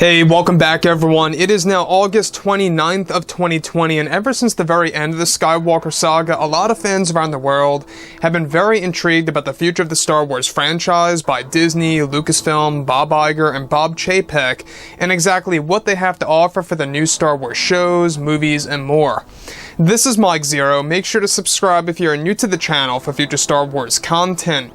Hey, welcome back everyone. It is now August 29th of 2020, and ever since the very end of the Skywalker saga, a lot of fans around the world have been very intrigued about the future of the Star Wars franchise by Disney, Lucasfilm, Bob Iger, and Bob Chapek, and exactly what they have to offer for the new Star Wars shows, movies, and more. This is Mike Zero. Make sure to subscribe if you're new to the channel for future Star Wars content.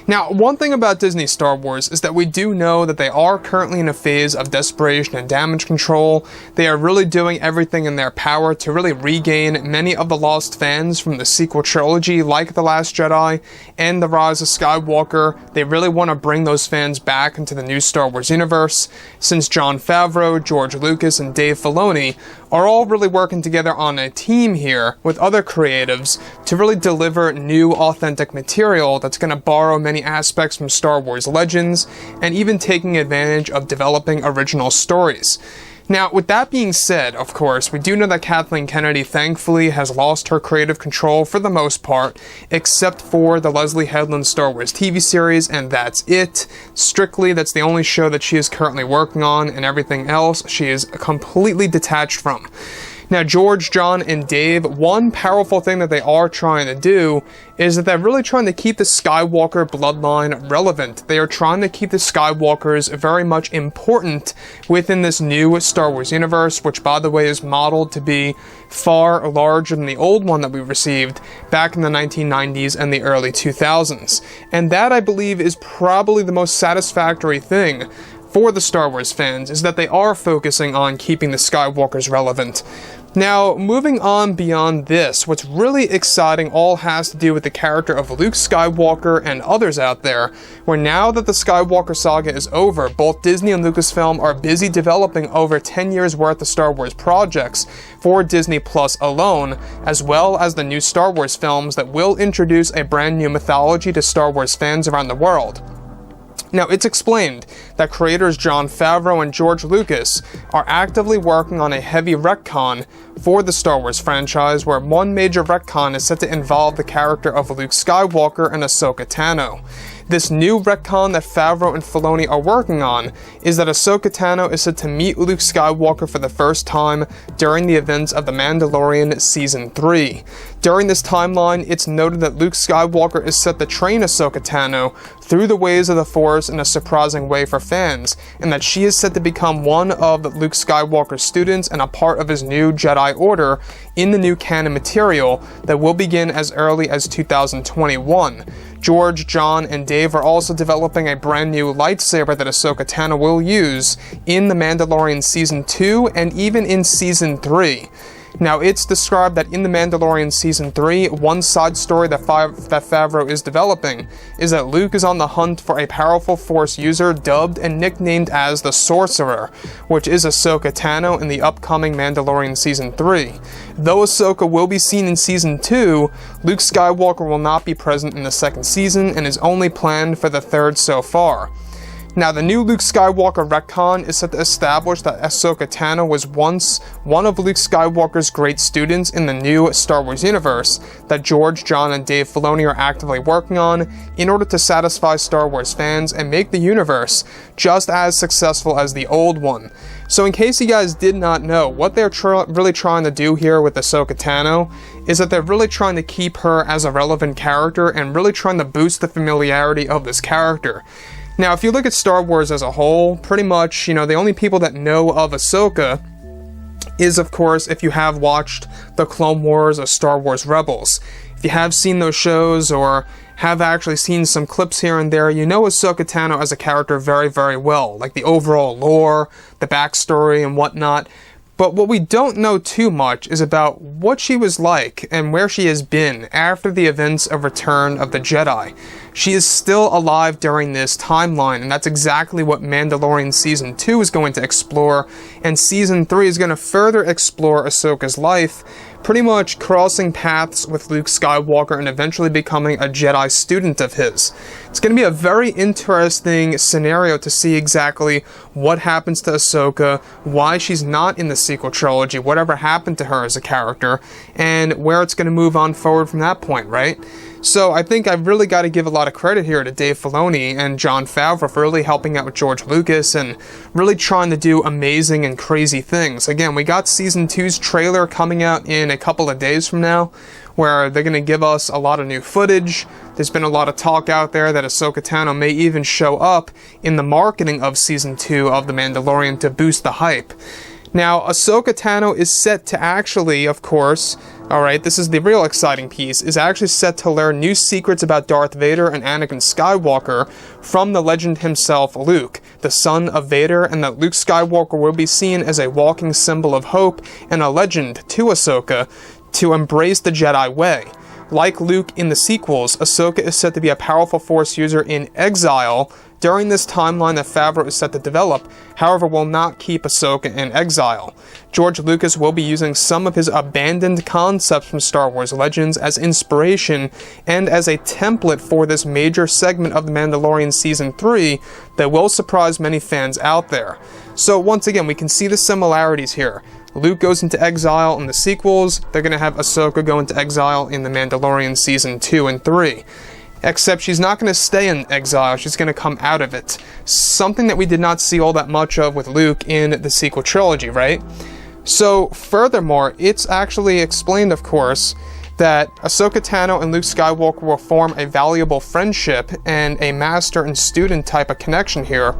Now, one thing about Disney Star Wars is that we do know that they are currently in a phase of desperation and damage control. They are really doing everything in their power to really regain many of the lost fans from the sequel trilogy like The Last Jedi and The Rise of Skywalker. They really want to bring those fans back into the new Star Wars universe, since Jon Favreau, George Lucas, and Dave Filoni are all really working together on a team here with other creatives to really deliver new, authentic material that's going to borrow many aspects from Star Wars Legends, and even taking advantage of developing original stories. Now, with that being said, of course, we do know that Kathleen Kennedy thankfully has lost her creative control for the most part, except for the Leslie Headland Star Wars TV series, and that's it. Strictly, that's the only show that she is currently working on, and everything else she is completely detached from. Now, George, John, and Dave, one powerful thing that they are trying to do is that they're really trying to keep the Skywalker bloodline relevant. They are trying to keep the Skywalkers very much important within this new Star Wars universe, which, by the way, is modeled to be far larger than the old one that we received back in the 1990s and the early 2000s. And that, I believe, is probably the most satisfactory thing for the Star Wars fans, is that they are focusing on keeping the Skywalkers relevant. Now, moving on beyond this, what's really exciting all has to do with the character of Luke Skywalker and others out there, where now that the Skywalker saga is over, both Disney and Lucasfilm are busy developing over 10 years worth of Star Wars projects for Disney Plus alone, as well as the new Star Wars films that will introduce a brand new mythology to Star Wars fans around the world. Now, it's explained that creators Jon Favreau and George Lucas are actively working on a heavy retcon for the Star Wars franchise, where one major retcon is set to involve the character of Luke Skywalker and Ahsoka Tano. This new retcon that Favreau and Filoni are working on is that Ahsoka Tano is set to meet Luke Skywalker for the first time during the events of The Mandalorian Season 3. During this timeline, it's noted that Luke Skywalker is set to train Ahsoka Tano through the ways of the Force in a surprising way for fans, and that she is set to become one of Luke Skywalker's students and a part of his new Jedi Order in the new canon material that will begin as early as 2021. George, John, and Dave are also developing a brand new lightsaber that Ahsoka Tano will use in The Mandalorian Season 2 and even in Season 3. Now, it's described that in The Mandalorian Season 3, one side story that Favreau is developing is that Luke is on the hunt for a powerful Force user dubbed and nicknamed as the Sorcerer, which is Ahsoka Tano in the upcoming Mandalorian Season 3. Though Ahsoka will be seen in Season 2, Luke Skywalker will not be present in the second season and is only planned for the third so far. Now, the new Luke Skywalker retcon is set to establish that Ahsoka Tano was once one of Luke Skywalker's great students in the new Star Wars universe that George, John, and Dave Filoni are actively working on in order to satisfy Star Wars fans and make the universe just as successful as the old one. So in case you guys did not know, what they're really trying to do here with Ahsoka Tano is that they're really trying to keep her as a relevant character and really trying to boost the familiarity of this character. Now, if you look at Star Wars as a whole, pretty much, the only people that know of Ahsoka is, of course, if you have watched the Clone Wars or Star Wars Rebels. If you have seen those shows or have actually seen some clips here and there, you know Ahsoka Tano as a character very, very well, like the overall lore, the backstory, and whatnot. But what we don't know too much is about what she was like and where she has been after the events of Return of the Jedi. She is still alive during this timeline, and that's exactly what Mandalorian Season 2 is going to explore, and Season 3 is going to further explore Ahsoka's life, pretty much crossing paths with Luke Skywalker and eventually becoming a Jedi student of his. It's going to be a very interesting scenario to see exactly what happens to Ahsoka, why she's not in the sequel trilogy, whatever happened to her as a character, and where it's going to move on forward from that point, right? So I think I've really got to give a lot of credit here to Dave Filoni and Jon Favreau for really helping out with George Lucas and really trying to do amazing and crazy things. Again, we got Season 2's trailer coming out in a couple of days from now, where they're going to give us a lot of new footage. There's been a lot of talk out there that Ahsoka Tano may even show up in the marketing of Season 2 of The Mandalorian to boost the hype. Now, Ahsoka Tano is set to actually, of course, alright, this is the real exciting piece, is actually set to learn new secrets about Darth Vader and Anakin Skywalker from the legend himself, Luke, the son of Vader, and that Luke Skywalker will be seen as a walking symbol of hope and a legend to Ahsoka to embrace the Jedi way. Like Luke in the sequels, Ahsoka is said to be a powerful Force user in exile during this timeline that Favreau is set to develop, however will not keep Ahsoka in exile. George Lucas will be using some of his abandoned concepts from Star Wars Legends as inspiration and as a template for this major segment of The Mandalorian Season 3 that will surprise many fans out there. So once again, we can see the similarities here. Luke goes into exile in the sequels, they're going to have Ahsoka go into exile in The Mandalorian Season 2 and 3. Except she's not going to stay in exile, she's going to come out of it. Something that we did not see all that much of with Luke in the sequel trilogy, right? So, furthermore, it's actually explained, of course, that Ahsoka Tano and Luke Skywalker will form a valuable friendship and a master and student type of connection here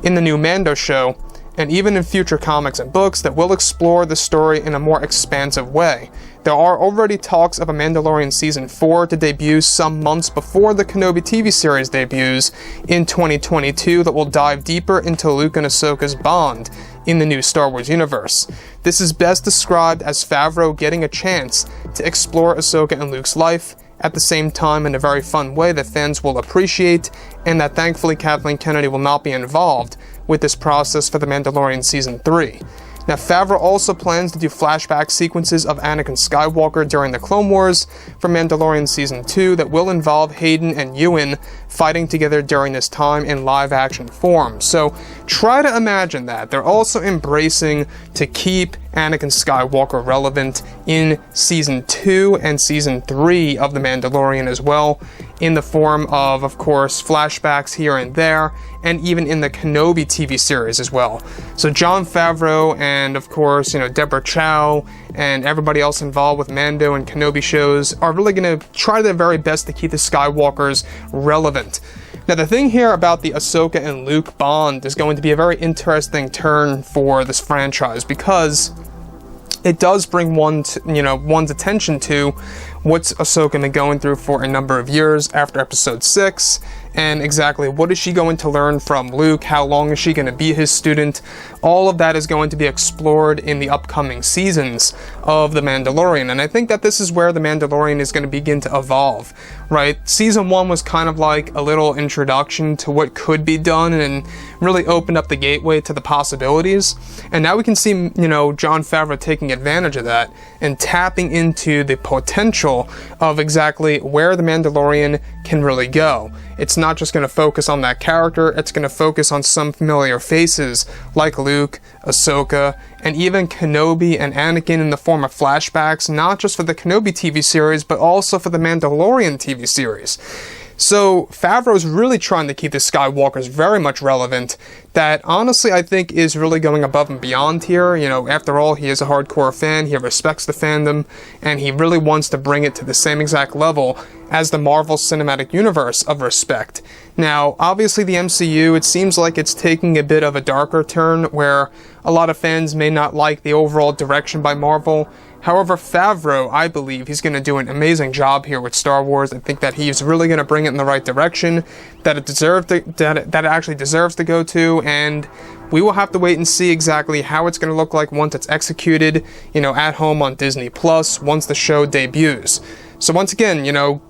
in the new Mando show, and even in future comics and books that will explore the story in a more expansive way. There are already talks of a Mandalorian Season 4 to debut some months before the Kenobi TV series debuts in 2022 that will dive deeper into Luke and Ahsoka's bond in the new Star Wars universe. This is best described as Favreau getting a chance to explore Ahsoka and Luke's life, at the same time in a very fun way that fans will appreciate, and that thankfully Kathleen Kennedy will not be involved with this process for The Mandalorian Season 3. Now, Favreau also plans to do flashback sequences of Anakin Skywalker during the Clone Wars for Mandalorian Season 2 that will involve Hayden and Ewan fighting together during this time in live-action form. So, try to imagine that. They're also embracing to keep Anakin Skywalker relevant in Season 2 and Season 3 of The Mandalorian as well, in the form of course, flashbacks here and there, and even in the Kenobi TV series as well. So Jon Favreau and, of course, Deborah Chow and everybody else involved with Mando and Kenobi shows are really going to try their very best to keep the Skywalkers relevant. Now, the thing here about the Ahsoka and Luke bond is going to be a very interesting turn for this franchise, because it does bring one's attention to what's Ahsoka been going through for a number of years after Episode 6, and exactly what is she going to learn from Luke, how long is she going to be his student. All of that is going to be explored in the upcoming seasons of The Mandalorian, and I think that this is where The Mandalorian is going to begin to evolve, right? Season 1 was kind of like a little introduction to what could be done and really opened up the gateway to the possibilities, and now we can see, Jon Favreau taking advantage of that and tapping into the potential of exactly where The Mandalorian can really go. It's not just going to focus on that character, it's going to focus on some familiar faces like Luke, Ahsoka, and even Kenobi and Anakin in the form of flashbacks, not just for the Kenobi TV series, but also for the Mandalorian TV series. So Favreau's really trying to keep the Skywalkers very much relevant, that honestly I think is really going above and beyond here. After all, he is a hardcore fan, he respects the fandom, and he really wants to bring it to the same exact level as the Marvel Cinematic Universe of respect. Now, obviously the MCU, it seems like it's taking a bit of a darker turn, where a lot of fans may not like the overall direction by Marvel. However, Favreau, I believe he's going to do an amazing job here with Star Wars. I think that he's really going to bring it in the right direction that it actually deserves to go to, and we will have to wait and see exactly how it's going to look like once it's executed, at home on Disney Plus, once the show debuts. So once again,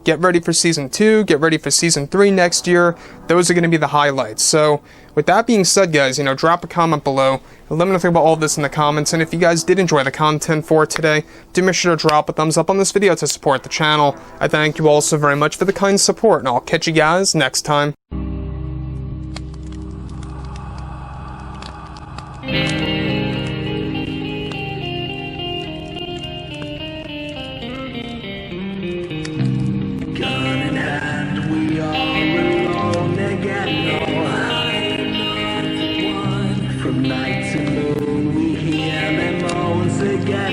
get ready for Season 2, get ready for Season 3 next year. Those are going to be the highlights. So with that being said, guys, drop a comment below. Let me know about all of this in the comments. And if you guys did enjoy the content for today, do make sure to drop a thumbs up on this video to support the channel. I thank you all so very much for the kind support, and I'll catch you guys next time. Got it. forget.